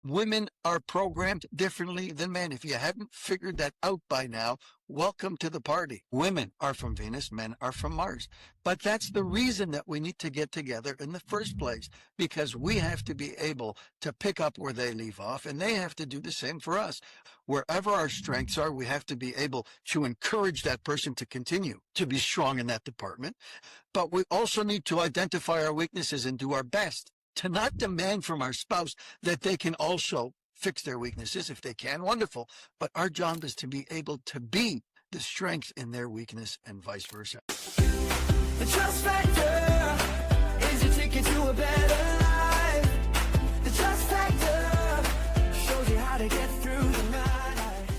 Women are programmed differently than men. If you haven't figured that out by now, welcome to the party. Women are from Venus, men are from Mars. But that's the reason that we need to get together in the first place, because we have to be able to pick up where they leave off, and they have to do the same for us. Wherever our strengths are, we have to be able to encourage that person to continue to be strong in that department. But we also need to identify our weaknesses and do our best to not demand from our spouse that they can also fix their weaknesses. If they can, wonderful. But our job is to be able to be the strength in their weakness and vice versa. The trust factor is your ticket to a better life. The trust factor shows you how to get through the night.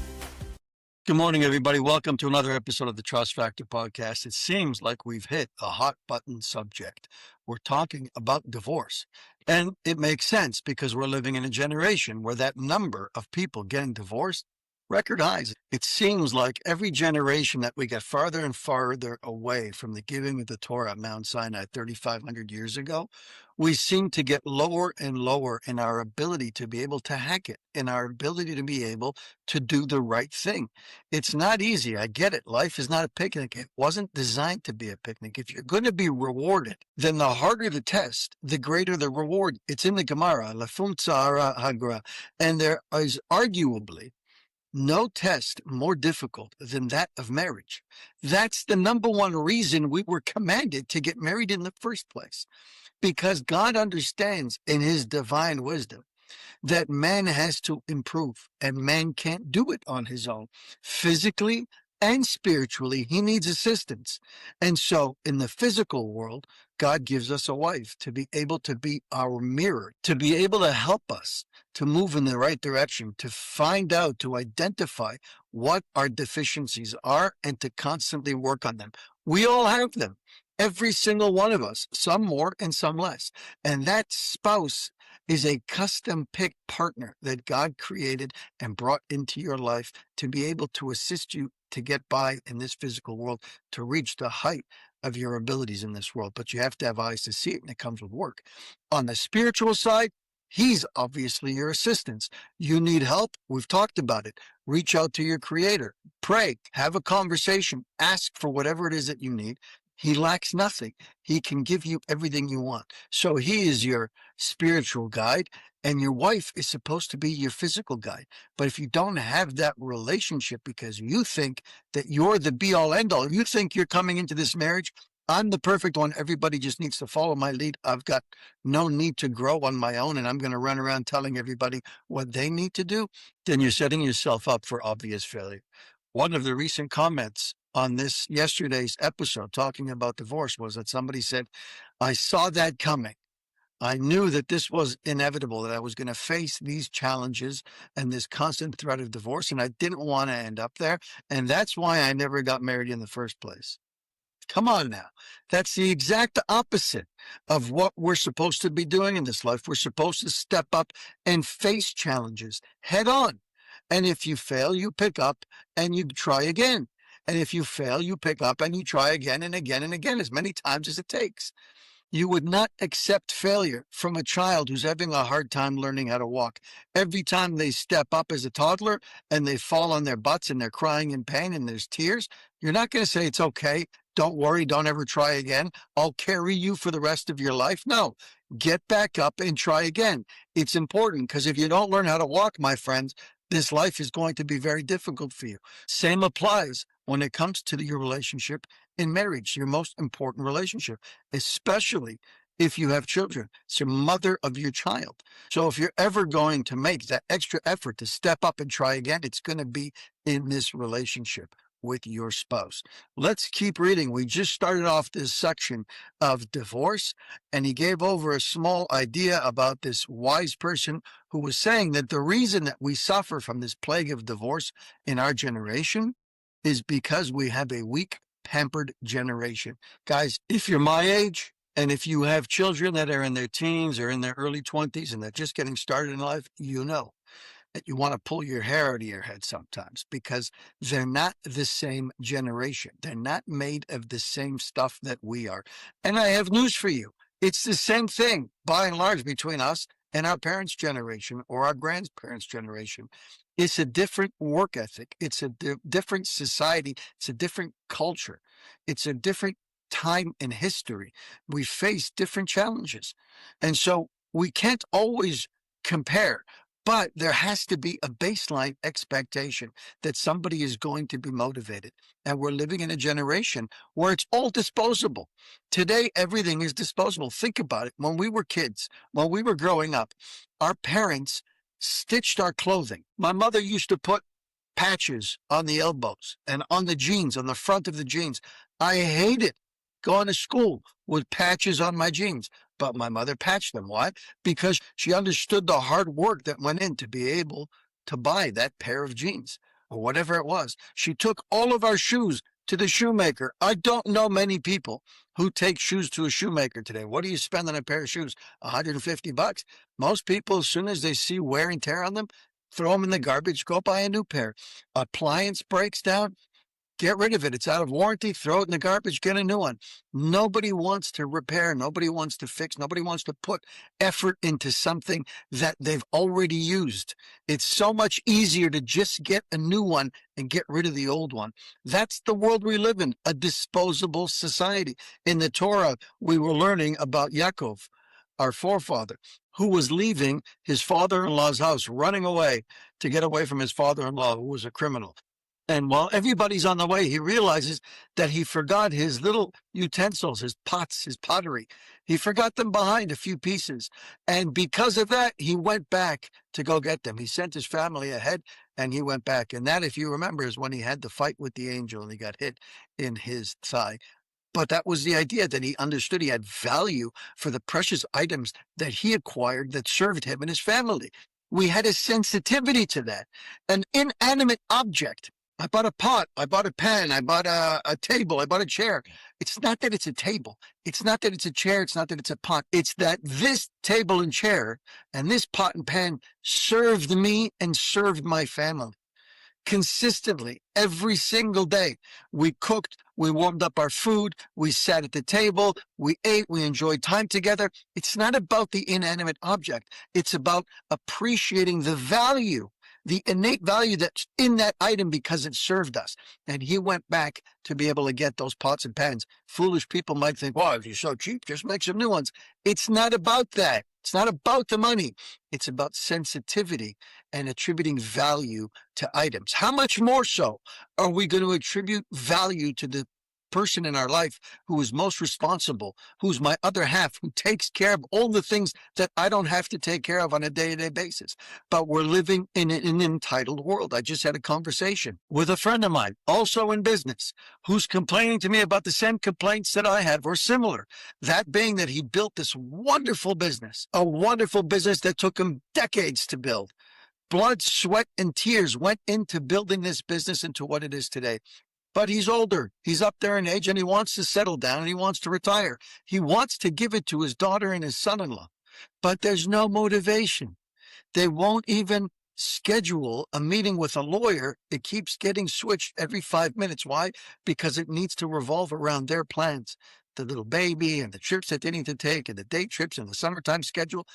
Good morning, everybody. Welcome to another episode of the Trust Factor podcast. It seems like we've hit a hot button subject. We're talking about divorce. And it makes sense because we're living in a generation where that number of people getting divorced, record highs. It seems like every generation that we get farther and farther away from the giving of the Torah at Mount Sinai 3,500 years ago, we seem to get lower and lower in our ability to be able to hack it, in our ability to be able to do the right thing. It's not easy. I get it. Life is not a picnic. It wasn't designed to be a picnic. If you're going to be rewarded, then the harder the test, the greater the reward. It's in the Gemara, Lafum Tzara Hagra, and there is arguably no test more difficult than that of marriage. That's the number one reason we were commanded to get married in the first place, because God understands in his divine wisdom that man has to improve, and man can't do it on his own. Physically and spiritually, he needs assistance. And so in the physical world, God gives us a wife to be able to be our mirror, to be able to help us to move in the right direction, to find out, to identify what our deficiencies are, and to constantly work on them. We all have them. Every single one of us, some more and some less. And that spouse is a custom-picked partner that God created and brought into your life to be able to assist you to get by in this physical world, to reach the height of your abilities in this world. But you have to have eyes to see it, and it comes with work. On the spiritual side, he's obviously your assistance. You need help? We've talked about it. Reach out to your creator. Pray. Have a conversation. Ask for whatever it is that you need. He lacks nothing. He can give you everything you want. So he is your spiritual guide, and your wife is supposed to be your physical guide. But if you don't have that relationship because you think that you're the be-all, end-all, you think you're coming into this marriage, I'm the perfect one, everybody just needs to follow my lead, I've got no need to grow on my own, and I'm going to run around telling everybody what they need to do, then you're setting yourself up for obvious failure. One of the recent comments on this yesterday's episode talking about divorce was that somebody said, I saw that coming. I knew that this was inevitable, that I was going to face these challenges and this constant threat of divorce, and I didn't want to end up there. And that's why I never got married in the first place. Come on now. That's the exact opposite of what we're supposed to be doing in this life. We're supposed to step up and face challenges head on. And if you fail, you pick up and you try again. And if you fail, you pick up and you try again and again and again, as many times as it takes. You would not accept failure from a child who's having a hard time learning how to walk. Every time they step up as a toddler and they fall on their butts and they're crying in pain and there's tears, you're not going to say, it's okay, don't worry, don't ever try again, I'll carry you for the rest of your life. No, get back up and try again. It's important, because if you don't learn how to walk, my friends, this life is going to be very difficult for you. Same applies when it comes to your relationship in marriage, your most important relationship, especially if you have children. It's your mother of your child. So if you're ever going to make that extra effort to step up and try again, it's going to be in this relationship with your spouse. Let's keep reading. We just started off this section of divorce, and he gave over a small idea about this wise person who was saying that the reason that we suffer from this plague of divorce in our generation is because we have a weak, pampered generation. Guys, if you're my age, and if you have children that are in their teens or in their early 20s and they're just getting started in life, you know that you want to pull your hair out of your head sometimes, because they're not the same generation. They're not made of the same stuff that we are. And I have news for you. It's the same thing, by and large, between us and our parents' generation or our grandparents' generation. It's a different work ethic. It's a different society. It's a different culture. It's a different time in history. We face different challenges. And so we can't always compare, but there has to be a baseline expectation that somebody is going to be motivated. And we're living in a generation where it's all disposable. Today, everything is disposable. Think about it. When we were kids, when we were growing up, our parents stitched our clothing. My mother used to put patches on the elbows and on the jeans, on the front of the jeans. I hated going to school with patches on my jeans, but my mother patched them. Why? Because she understood the hard work that went in to be able to buy that pair of jeans or whatever it was. She took all of our shoes to the shoemaker. I don't know many people who take shoes to a shoemaker today. What do you spend on a pair of shoes? $150. Most people, as soon as they see wear and tear on them, throw them in the garbage, go buy a new pair. Appliance breaks down, get rid of it. It's out of warranty. Throw it in the garbage. Get a new one. Nobody wants to repair. Nobody wants to fix. Nobody wants to put effort into something that they've already used. It's so much easier to just get a new one and get rid of the old one. That's the world we live in, a disposable society. In the Torah, we were learning about Yaakov, our forefather, who was leaving his father-in-law's house, running away to get away from his father-in-law, who was a criminal. And while everybody's on the way, he realizes that he forgot his little utensils, his pots, his pottery. He forgot them behind, a few pieces. And because of that, he went back to go get them. He sent his family ahead and he went back. And that, if you remember, is when he had the fight with the angel and he got hit in his thigh. But that was the idea, that he understood he had value for the precious items that he acquired that served him and his family. We had a sensitivity to that. An inanimate object. I bought a pot, I bought a pen, I bought a table, I bought a chair. It's not that it's a table. It's not that it's a chair. It's not that it's a pot. It's that this table and chair and this pot and pen served me and served my family. Consistently, every single day, we cooked, we warmed up our food, we sat at the table, we ate, we enjoyed time together. It's not about the inanimate object. It's about appreciating the value, the innate value that's in that item because it served us. And he went back to be able to get those pots and pans. Foolish people might think, well, if you're so cheap, just make some new ones. It's not about that. It's not about the money. It's about sensitivity and attributing value to items. How much more so are we going to attribute value to the person in our life who is most responsible, who's my other half, who takes care of all the things that I don't have to take care of on a day-to-day basis? But we're living in an entitled world. I just had a conversation with a friend of mine, also in business, who's complaining to me about the same complaints that I had, or similar. That being that he built this wonderful business, a wonderful business that took him decades to build. Blood, sweat, and tears went into building this business into what it is today. But he's older. He's up there in age and he wants to settle down and he wants to retire. He wants to give it to his daughter and his son-in-law. But there's no motivation. They won't even schedule a meeting with a lawyer. It keeps getting switched every 5 minutes. Why? Because it needs to revolve around their plans. The little baby and the trips that they need to take and the day trips and the summertime schedule.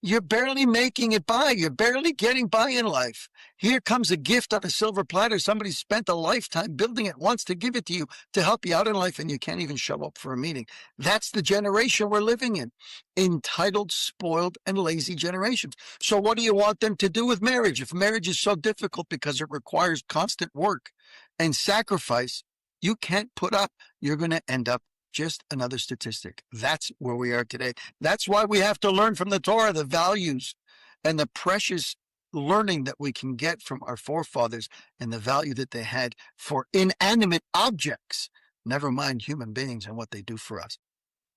You're barely making it by. You're barely getting by in life. Here comes a gift on a silver platter. Somebody spent a lifetime building it, wants to give it to you to help you out in life, and you can't even show up for a meeting. That's the generation we're living in. Entitled, spoiled, and lazy generations. So what do you want them to do with marriage? If marriage is so difficult because it requires constant work and sacrifice, you can't put up. You're going to end up just another statistic. That's where we are today. That's why we have to learn from the Torah the values and the precious learning that we can get from our forefathers and the value that they had for inanimate objects, never mind human beings and what they do for us.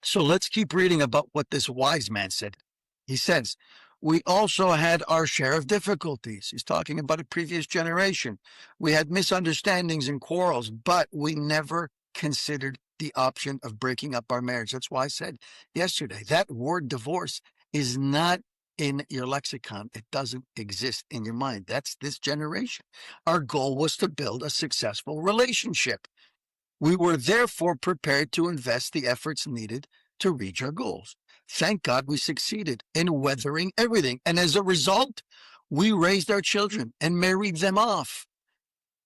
So let's keep reading about what this wise man said. He says, we also had our share of difficulties. He's talking about a previous generation. We had misunderstandings and quarrels, but we never considered the option of breaking up our marriage. That's why I said yesterday, that word divorce is not in your lexicon. It doesn't exist in your mind. That's this generation. Our goal was to build a successful relationship. We were therefore prepared to invest the efforts needed to reach our goals. Thank God we succeeded in weathering everything. And as a result, we raised our children and married them off,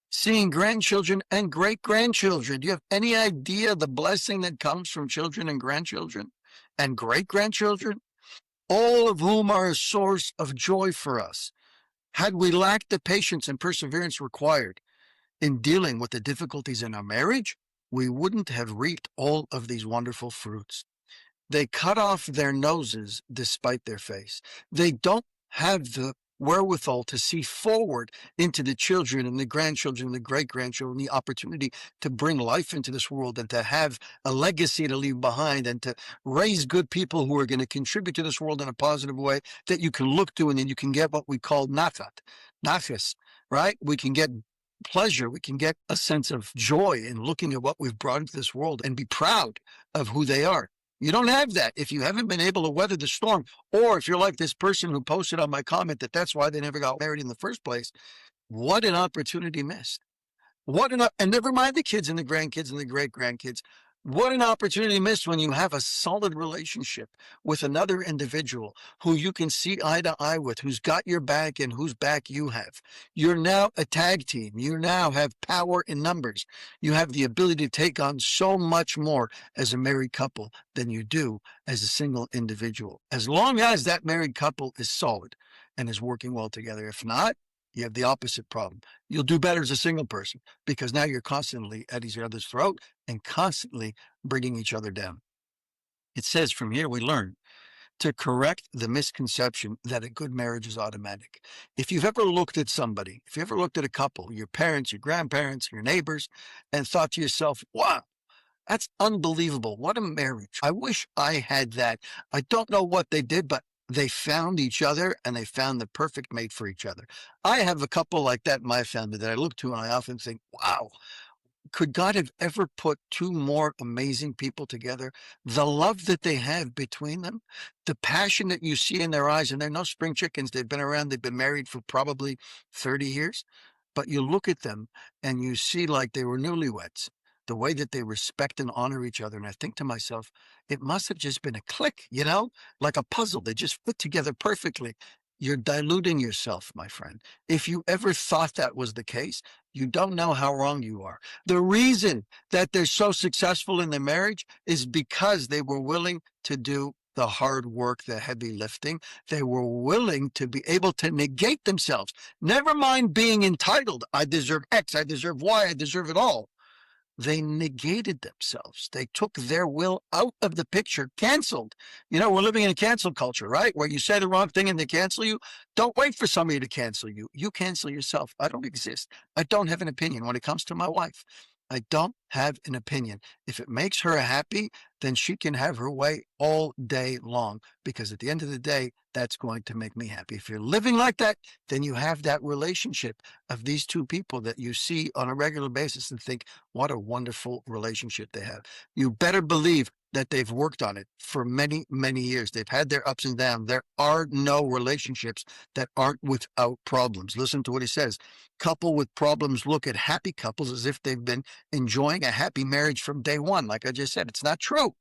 seeing grandchildren and great grandchildren. Do you have any idea the blessing that comes from children and grandchildren and great grandchildren, all of whom are a source of joy for us? Had we lacked the patience and perseverance required in dealing with the difficulties in our marriage, we wouldn't have reaped all of these wonderful fruits. They cut off their noses despite their face. They don't have the wherewithal to see forward into the children and the grandchildren and the great grandchildren, the opportunity to bring life into this world and to have a legacy to leave behind and to raise good people who are going to contribute to this world in a positive way that you can look to, and then you can get what we call nafis, right? We can get pleasure. We can get a sense of joy in looking at what we've brought into this world and be proud of who they are. You don't have that if you haven't been able to weather the storm, or if you're like this person who posted on my comment that that's why they never got married in the first place. What an opportunity missed. And never mind the kids and the grandkids and the great grandkids. What an opportunity missed when you have a solid relationship with another individual who you can see eye to eye with, who's got your back and whose back you have. You're now a tag team. You now have power in numbers. You have the ability to take on so much more as a married couple than you do as a single individual, as long as that married couple is solid and is working well together. If not, you have the opposite problem. You'll do better as a single person because now you're constantly at each other's throat and constantly bringing each other down. It says from here we learn to correct the misconception that a good marriage is automatic. If you've ever looked at somebody, if you ever looked at a couple, your parents, your grandparents, your neighbors, and thought to yourself, wow, that's unbelievable. What a marriage. I wish I had that. I don't know what they did, but they found each other and they found the perfect mate for each other. I have a couple like that in my family that I look to and I often think, wow, could God have ever put two more amazing people together? The love that they have between them, the passion that you see in their eyes, and they're no spring chickens. They've been around, they've been married for probably 30 years. But you look at them and you see like they were newlyweds, the way that they respect and honor each other. And I think to myself, it must have just been a click, like a puzzle. They just fit together perfectly. You're diluting yourself, my friend. If you ever thought that was the case, you don't know how wrong you are. The reason that they're so successful in their marriage is because they were willing to do the hard work, the heavy lifting. They were willing to be able to negate themselves. Never mind being entitled. I deserve X, I deserve Y, I deserve it all. They negated themselves. They took their will out of the picture, canceled. We're living in a cancel culture, right? Where you say the wrong thing and they cancel you. Don't wait for somebody to cancel you. You cancel yourself. I don't exist. I don't have an opinion when it comes to my wife. I don't have an opinion. If it makes her happy, then she can have her way all day long, because at the end of the day, that's going to make me happy. If you're living like that, then you have that relationship of these two people that you see on a regular basis and think, what a wonderful relationship they have. You better believe that they've worked on it for many, many years. They've had their ups and downs. There are no relationships that aren't without problems. Listen to what he says. Couple with problems look at happy couples as if they've been enjoying a happy marriage from day one. Like I just said, it's not true.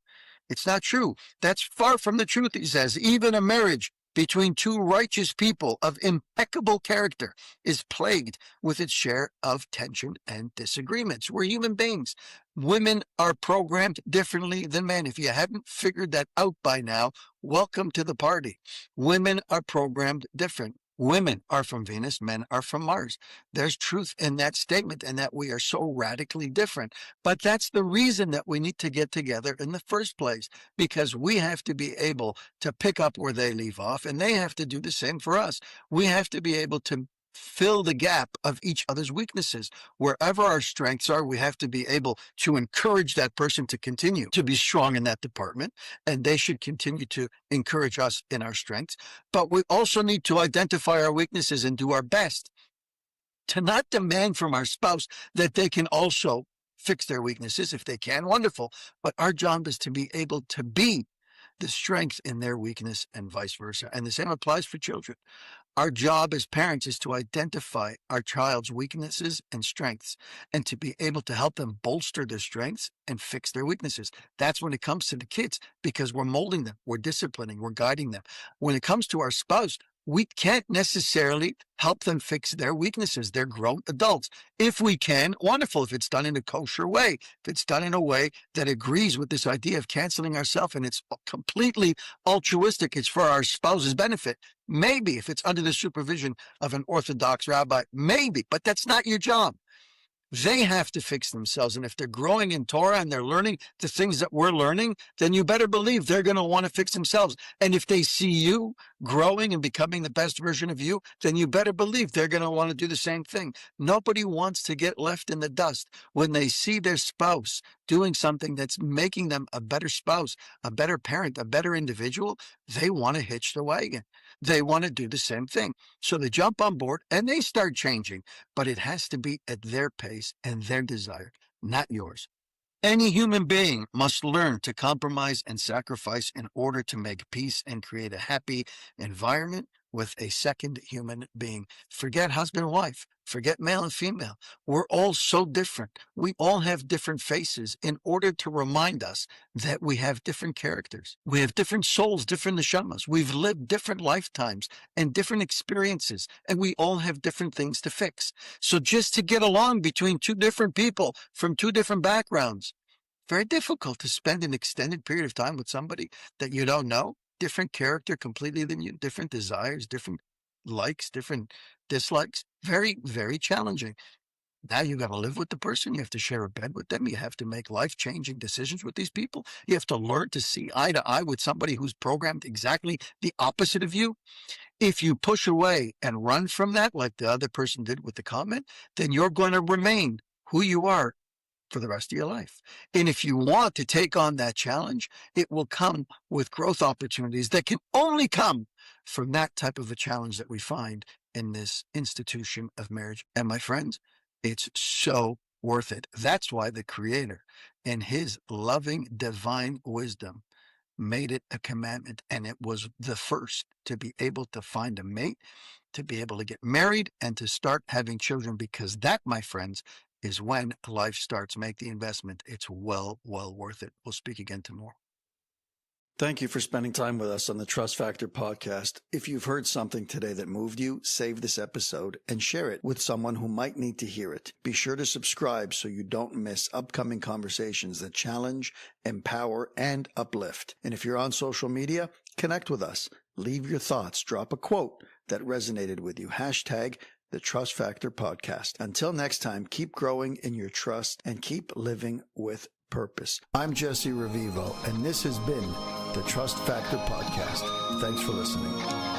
It's not true. That's far from the truth, he says. Even a marriage between two righteous people of impeccable character is plagued with its share of tension and disagreements. We're human beings. Women are programmed differently than men. If you haven't figured that out by now, welcome to the party. Women are programmed different. Women are from Venus, men are from Mars. There's truth in that statement, and that we are so radically different. But that's the reason that we need to get together in the first place, because we have to be able to pick up where they leave off, and they have to do the same for us. We have to be able to fill the gap of each other's weaknesses. Wherever our strengths are, we have to be able to encourage that person to continue to be strong in that department, and they should continue to encourage us in our strengths. But we also need to identify our weaknesses and do our best to not demand from our spouse that they can also fix their weaknesses. If they can, wonderful. But our job is to be able to be the strength in their weakness and vice versa. And the same applies for children. Our job as parents is to identify our child's weaknesses and strengths and to be able to help them bolster their strengths and fix their weaknesses. That's when it comes to the kids because we're molding them, we're disciplining, we're guiding them. When it comes to our spouse, we can't necessarily help them fix their weaknesses. They're grown adults. If we can, wonderful. If it's done in a kosher way, if it's done in a way that agrees with this idea of canceling ourselves and it's completely altruistic, it's for our spouse's benefit. Maybe if it's under the supervision of an Orthodox rabbi, maybe, but that's not your job. They have to fix themselves. And if they're growing in Torah and they're learning the things that we're learning, then you better believe they're going to want to fix themselves. And if they see you growing and becoming the best version of you, then you better believe they're going to want to do the same thing. Nobody wants to get left in the dust when they see their spouse doing something that's making them a better spouse, a better parent, a better individual. They want to hitch the wagon. They want to do the same thing. So they jump on board and they start changing, but it has to be at their pace and their desire, not yours. Any human being must learn to compromise and sacrifice in order to make peace and create a happy environment with a second human being. Forget husband and wife. Forget male and female. We're all so different. We all have different faces in order to remind us that we have different characters. We have different souls, different neshamas. We've lived different lifetimes and different experiences, and we all have different things to fix. So just to get along between two different people from two different backgrounds, very difficult to spend an extended period of time with somebody that you don't know, different character completely than you, different desires, different likes, different dislikes. Very, very challenging. Now you got to live with the person. You have to share a bed with them. You have to make life-changing decisions with these people. You have to learn to see eye to eye with somebody who's programmed exactly the opposite of you. If you push away and run from that, like the other person did with the comment, then you're going to remain who you are for the rest of your life. And if you want to take on that challenge, it will come with growth opportunities that can only come from that type of a challenge that we find in this institution of marriage. And my friends, it's so worth it. That's why the Creator, in his loving divine wisdom, made it a commandment, and it was the first to be able to find a mate, to be able to get married, and to start having children, because that, my friends, is when life starts. Make the investment. It's well worth it. We'll speak again tomorrow. Thank you for spending time with us on the Trust Factor podcast. If you've heard something today that moved you, save this episode and share it with someone who might need to hear it. Be sure to subscribe so you don't miss upcoming conversations that challenge, empower, and uplift. And if you're on social media, connect with us. Leave your thoughts. Drop a quote that resonated with you. Hashtag the Trust Factor podcast. Until next time, keep growing in your trust and keep living with purpose. I'm Jesse Revivo, and this has been the Trust Factor podcast. Thanks for listening.